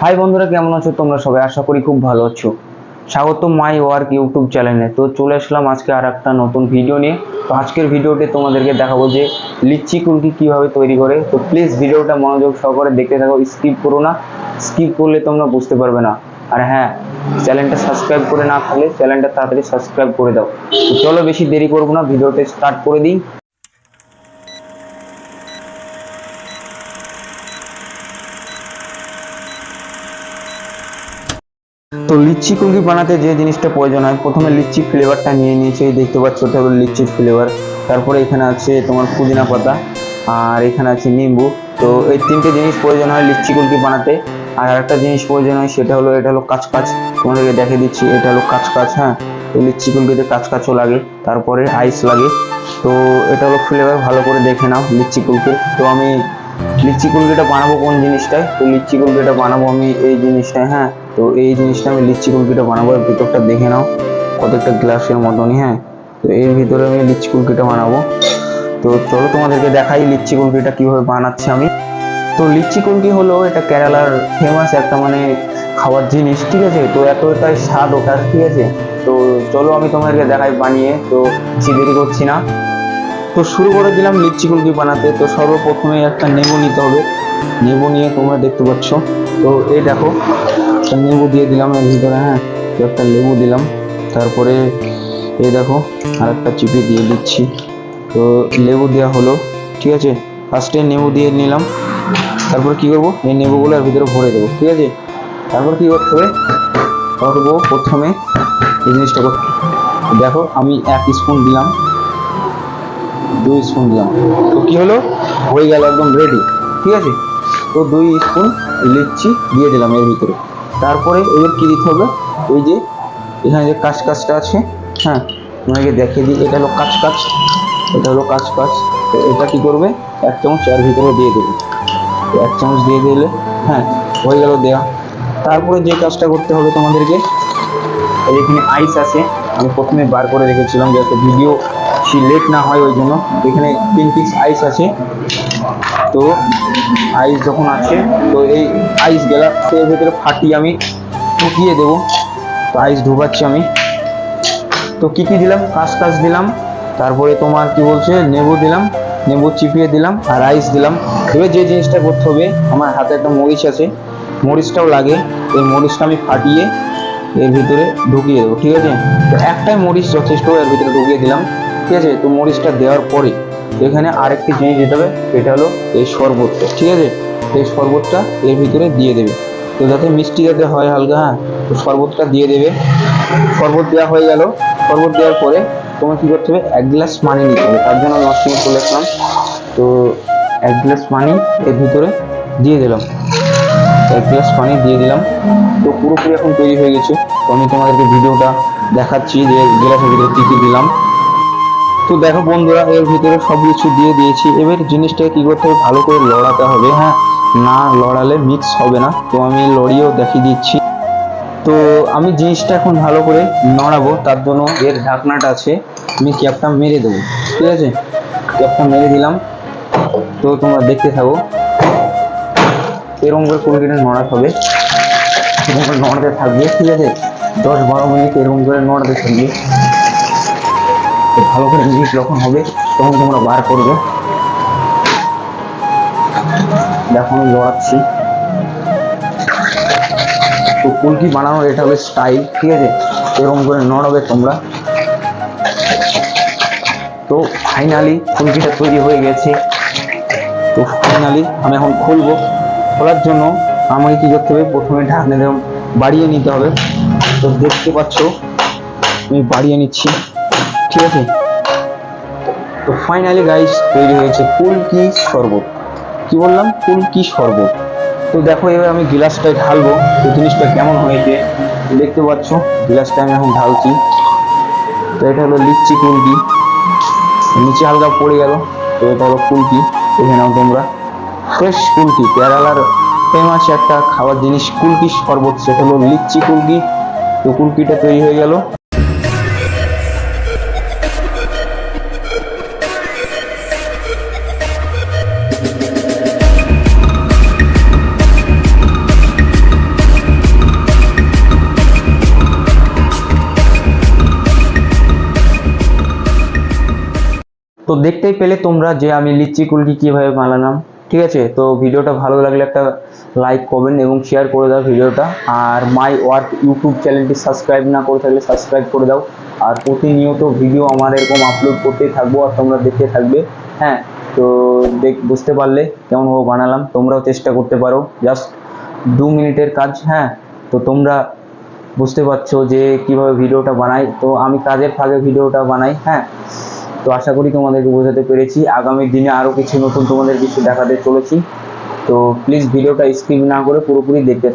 High বন্ধুরা, কেমন আছো তোমরা সবাই? আশা করি খুব ভালো আছো। স্বাগত মাই ওয়ার্ক ইউটিউব চ্যানেলে। তো চলে আসলাম আজকে আর একটা নতুন ভিডিও নিয়ে। তো আজকের ভিডিওতে তোমাদেরকে দেখাবো যে লিচি কুলফি কীভাবে তৈরি করে। তো প্লিজ ভিডিওটা মনোযোগ সহকারে দেখতে থাকো, স্কিপ করো না। স্কিপ করলে তোমরা বুঝতে পারবে না। আর হ্যাঁ, চ্যানেলটা সাবস্ক্রাইব করে না থাকলে চ্যানেলটা তাড়াতাড়ি সাবস্ক্রাইব করে দাও। তো চলো বেশি দেরি করবো না, ভিডিওটা স্টার্ট করে দিই। তো লিচি কুলফি বানাতে যে জিনিসটা প্রয়োজন হয়, প্রথমে লিচি ফ্লেভারটা নিয়ে নিয়েছি, দেখতে পাচ্ছ এটা হলো লিচির ফ্লেভার। তারপরে এখানে আছে তোমার পুদিনা পাতা, আর এখানে আছে নিম্বু। তো এই তিনটে জিনিস প্রয়োজন হয় লিচি কুলফি বানাতে। আর আরেকটা জিনিস প্রয়োজন হয়, সেটা হলো এটা হলো কাঁচকাচ। তোমাদেরকে দেখে দিচ্ছি, এটা হলো কাঁচকাচ। হ্যাঁ, তো লিচি কুলফিতে কাঁচকাচও লাগে, তারপরে আইস লাগে। তো এটা হলো ফ্লেভার, ভালো করে দেখে নাও লিচি কুলফির। তো আমি লিচি কুলফিটা বানাবো কোন জিনিসটায়, তো লিচি কুলফিটা বানাবো আমি এই জিনিসটায়। হ্যাঁ, তো এই জিনিসটা আমি লিচি কুলফিটা বানাবো। এর ভিতরটা দেখে নাও, কতটা গ্লাসের মতনই। হ্যাঁ, তো এর ভিতরে আমি লিচি কুলফিটা বানাবো। তো চলো তোমাদেরকে দেখাই লিচি কুলফিটা কিভাবে বানাচ্ছি আমি। তো লিচি কুলফি হলো এটা কেরালার ফেমাস একটা খাওয়ার জিনিস, ঠিক আছে। তো এতটাই স্বাদ ওটা, ঠিক আছে। তো চলো আমি তোমাদেরকে দেখাই বানিয়ে। তো বেশি দেরি করছি না, তো শুরু করে দিলাম লিচি কুলফি বানাতে। তো সর্বপ্রথমে একটা লেবু নিতে হবে। লেবু নিয়ে তোমরা দেখতে পাচ্ছ, তো এই দেখো একটা লেবু দিয়ে দিলাম এর ভিতরে। হ্যাঁ, তো একটা লেবু দিলাম। তারপরে এই দেখো আর একটা চিপে দিয়ে দিচ্ছি। তো লেবু দেওয়া হলো, ঠিক আছে। ফার্স্টে লেবু দিয়ে নিলাম। তারপর কি করবো, এই লেবুগুলো এর ভিতরে ভরে দেবো, ঠিক আছে। তারপর কি করতে হবে, প্রথমে এই জিনিসটা দেখো আমি 1 স্পুন দিলাম, 2 স্পুন দিলাম। তো কি হলো, হয়ে গেল একদম রেডি, ঠিক আছে। তো 2 স্পুন লিচি দিয়ে দিলাম এর ভিতরে। তারপরে এবার কি দিতে হবে, ওই যে এখানে যে কাঁচকাচটা আছে, হ্যাঁ তোমাকে দেখিয়ে দিই। এটা হলো কাঁচকাচ, এটা হলো কাঁচকাচ। তো এটা কি করবে, 1 চামচ এর ভিতরে দিয়ে দেবে। 1 চামচ দিয়ে দিলে হ্যাঁ হয়ে গেল দেওয়া। তারপরে যে কাজটা করতে হবে তোমাদেরকে, এখানে আইস আছে, আমি প্রথমে বার করে রেখেছিলাম যাতে ভিডিও লেট না হয়, ওই জন্য। এখানে 3 পিস আইস আছে। তো আইস যখন আছে, তো এই আইস গ্লাসের ভিতরে ফাটিয়ে আমি ঢুকিয়ে দেবো। তো আইস ঢুকাচ্ছি আমি। তো কি কি দিলাম, কাঁচকাচ দিলাম, তারপরে তোমার কি বলছে লেবু দিলাম, লেবু চিপিয়ে দিলাম, আর আইস দিলাম। এবার যে জিনিসটা করতে হবে, আমার হাতে একটা মরিচ আছে, মরিচটাও লাগে। এই মরিচটা আমি ফাটিয়ে এর ভিতরে ঢুকিয়ে দেবো, ঠিক আছে। তো একটাই মরিচ যথেষ্ট, এর ভিতরে ঢুকিয়ে দিলাম, ঠিক আছে। তো মরিচটা দেওয়ার পরে এখানে আরেকটি জিনিস দিতে হবে, সেটা হলো এই শরবতটা, ঠিক আছে। এই শরবতটা এর ভিতরে দিয়ে দেবে, তো যাতে মিষ্টি যাতে হয় হালকা। হ্যাঁ, তো শরবতটা দিয়ে দেবে। শরবত দেওয়া হয়ে গেল। শরবত দেওয়ার পরে তোমার কী করতে হবে, 1 গ্লাস পানি নিতে হবে। তার জন্য নরসিংহ চলে আসলাম। তো 1 গ্লাস পানি এর ভিতরে দিয়ে দিলাম, 1 গ্লাস পানি দিয়ে দিলাম। তো পুরোপুরি এখন তৈরি হয়ে গেছে। তো আমি তোমাদেরকে ভিডিওটা দেখাচ্ছি যে গ্লাসের ভিতরে কী কী দিলাম। তো দেখো বন্ধুরা, এর ভিতরে সব কিছু দিয়ে দিয়েছি। এবার জিনিসটা কি করতে হবে, ভালো করে লড়াতে হবে। হ্যাঁ, না লড়ালে মিক্স হবে না। তো আমি লড়িয়েও দেখিয়ে দিচ্ছি। তো আমি জিনিসটা এখন ভালো করে নড়াবো, তার জন্য এর ঢাকনাটা আছে, আমি ক্যাপটা মেরে দেবো, ঠিক আছে। ক্যাপটা মেরে দিলাম। তো তোমরা দেখতে থাকো, এরকম করে কুলফিটা নড়াতে হবে, এরকম করে নড়াতে থাকবে, ঠিক আছে। 10-12 মিনিট এরকম করে নড়াতে থাকবে। তো ভালো করে মিক্স যখন হবে, তখন তোমরা বার করবে। দেখো আমি লড়াচ্ছি। তো কুলফি বানানোর এটা হবে স্টাইল, ঠিক আছে। এরকম করে নড়াবে তোমরা। তো ফাইনালি কুলফিটা তৈরি হয়ে গেছে। তো ফাইনালি আমি এখন খুলবো। খোলার জন্য আমাকে কি করতে হবে, প্রথমে ঢাকনা দিয়ে বাড়িয়ে নিতে হবে। তো দেখতে পাচ্ছ আমি বাড়িয়ে নিচ্ছি, ঠিক আছে। তো ফাইনালি গাইস তৈরি হয়েছে কুলফি শরবত। কি বললাম, কুলফি শরবত। তো দেখো এবার আমি গ্লাসটায় ঢালবো, তো জিনিসটা কেমন হয়েছে দেখতে পাচ্ছ। গ্লাসটা আমি এখন ঢালছি। তো এটা হলো লিচি কুলফি, নিচে হালকা পড়ে গেল। তো এটা হলো কুলফি, দেখে নাও তোমরা। ফ্রেশ কুলফি, কেরালার ফেমাস একটা খাওয়ার জিনিস কুলফি শরবত, সেটা হলো লিচি কুলফি। তো কুলফিটা তৈরি হয়ে গেল। তো দেখতেই পেলে তোমরা যে আমি লিচি কুলকি কিভাবে বানালাম। ঠিক আছে, তো ভিডিওটা ভালো লাগলে একটা লাইক করবেন এবং শেয়ার করে দাও ভিডিওটা। আর মাই ওয়ার্ক ইউটিউব চ্যানেলটি সাবস্ক্রাইব না করে থাকলে সাবস্ক্রাইব করে দাও। আর প্রতিনিয়ত ভিডিও আমার এরকম আপলোড করতেই থাকবো আর তোমরা দেখতে থাকবে। হ্যাঁ, তো বুঝতে পারলে কেমনভাবে বানালাম, তোমরাও চেষ্টা করতে পারো। জাস্ট 2 মিনিটের কাজ। হ্যাঁ, তো তোমরা বুঝতে পারছো যে কিভাবে ভিডিওটা বানাই। তো আমি কাজের ফাঁকে ভিডিওটা বানাই। হ্যাঁ, তো আশা করি তোমাদেরকে বোঝাতে পেরেছি। আগামী দিনে আরও কিছু নতুন তোমাদের কিছু দেখাতে চলেছি। তো প্লিজ ভিডিওটা স্কিপ না করে পুরোপুরি দেখতে থাকো।